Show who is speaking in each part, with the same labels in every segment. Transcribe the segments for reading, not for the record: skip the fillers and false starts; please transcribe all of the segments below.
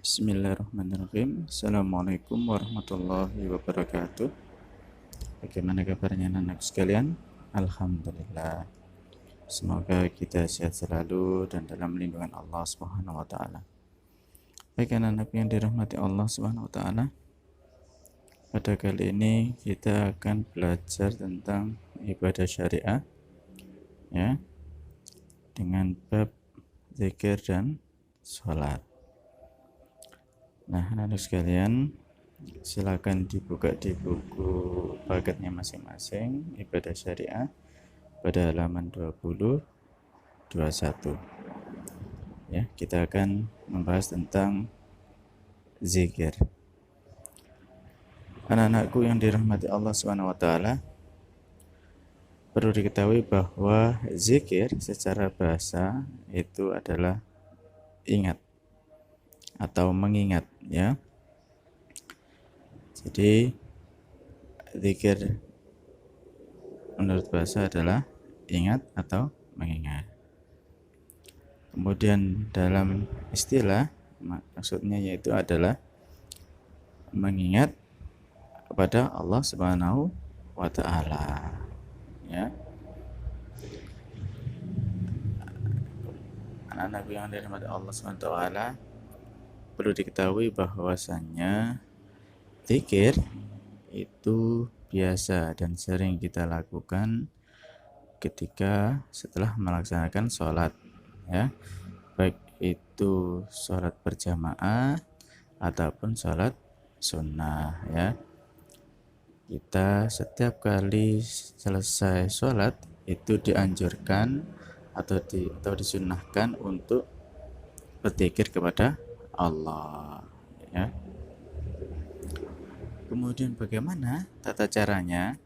Speaker 1: Bismillahirrahmanirrahim. Assalamualaikum warahmatullahi wabarakatuh. Bagaimana kabarnya anak sekalian? Alhamdulillah. Semoga kita sehat selalu dan dalam lindungan Allah Subhanahu wa taala. Baik anak-anak yang dirahmati Allah Subhanahu wa taala. Pada kali ini kita akan belajar tentang ibadah syariah ya, dengan bab zikir dan sholat. Nah, anak-anak sekalian, silakan dibuka di buku paketnya masing-masing ibadah syariah pada halaman 20 21. Ya, kita akan membahas tentang zikir. Anak-anakku yang dirahmati Allah Subhanahu wa taala, perlu diketahui bahwa zikir secara bahasa itu adalah ingat atau mengingat ya. Jadi zikir menurut bahasa adalah ingat atau mengingat. Kemudian dalam istilah maksudnya yaitu adalah mengingat kepada Allah Subhanahu wa taala ya. Anak-anak yang dirahmati Allah Subhanahu wa taala, perlu diketahui bahwasannya zikir itu biasa dan sering kita lakukan ketika setelah melaksanakan sholat ya, baik itu sholat berjamaah ataupun sholat sunnah ya. Kita setiap kali selesai sholat itu dianjurkan atau disunnahkan untuk berzikir kepada Allah ya. Kemudian bagaimana tata caranya?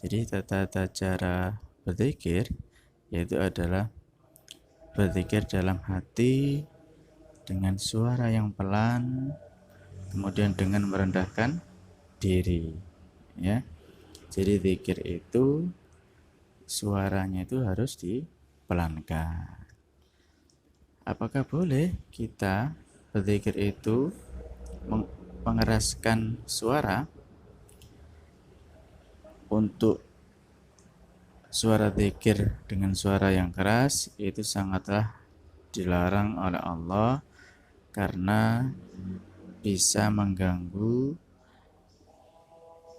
Speaker 1: Jadi tata cara berzikir yaitu adalah berzikir dalam hati dengan suara yang pelan, kemudian dengan merendahkan diri ya. Jadi zikir itu suaranya itu harus dipelankan. Apakah boleh kita berzikir itu mengeraskan suara? Untuk suara zikir dengan suara yang keras itu sangatlah dilarang oleh Allah karena bisa mengganggu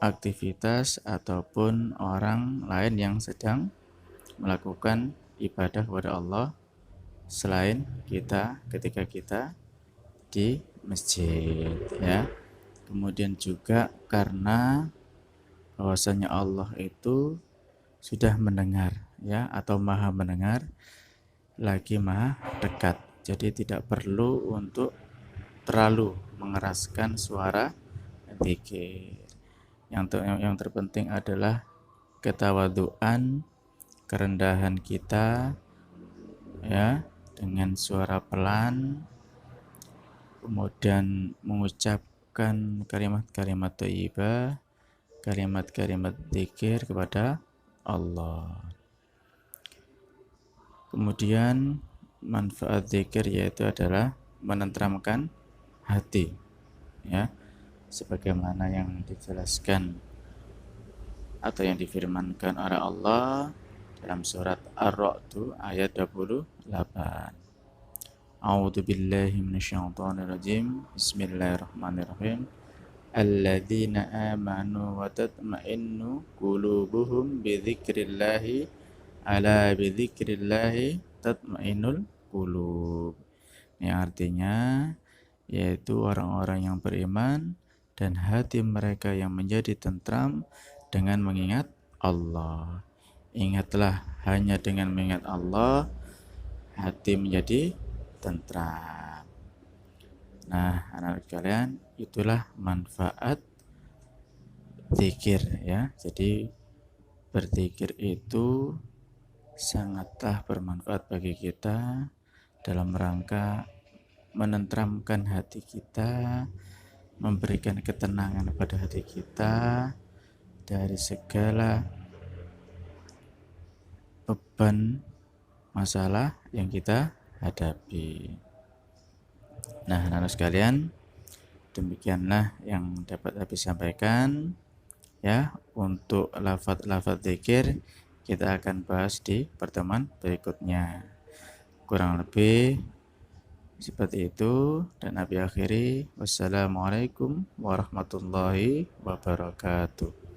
Speaker 1: aktivitas ataupun orang lain yang sedang melakukan ibadah kepada Allah selain kita ketika kita di masjid ya. Kemudian juga karena bahwasanya Allah itu sudah mendengar ya, atau maha mendengar lagi maha dekat. Jadi tidak perlu untuk terlalu mengeraskan suara zikir. Yang terpenting adalah ketawaduan, kerendahan kita ya, dengan suara pelan, kemudian mengucapkan kalimat-kalimat thayyibah, kalimat-kalimat zikir kepada Allah. Kemudian manfaat zikir yaitu adalah menenteramkan hati ya, sebagaimana yang dijelaskan atau yang difirmankan oleh Allah dalam surat Ar-Ra'd ayat 28. A'udzu billahi minasyaitonir rajim. Bismillahirrahmanirrahim. Alladzina amanu wa tatma'innu qulubuhum bidzikrillahi ala bidzikrillahi tatma'innul qulub. Ini artinya yaitu orang-orang yang beriman dan hati mereka yang menjadi tentram dengan mengingat Allah. Ingatlah, hanya dengan mengingat Allah hati menjadi tentram. Nah, anak-anak kalian, itulah manfaat zikir ya. Jadi berzikir itu sangatlah bermanfaat bagi kita dalam rangka menenteramkan hati kita, memberikan ketenangan pada hati kita dari segala beban masalah yang kita hadapi. Nah, anak sekalian, demikianlah yang dapat Habib sampaikan. Ya, untuk lafaz-lafaz zikir kita akan bahas di pertemuan berikutnya. Kurang lebih seperti itu, dan Nabi akhiri, wassalamualaikum warahmatullahi wabarakatuh.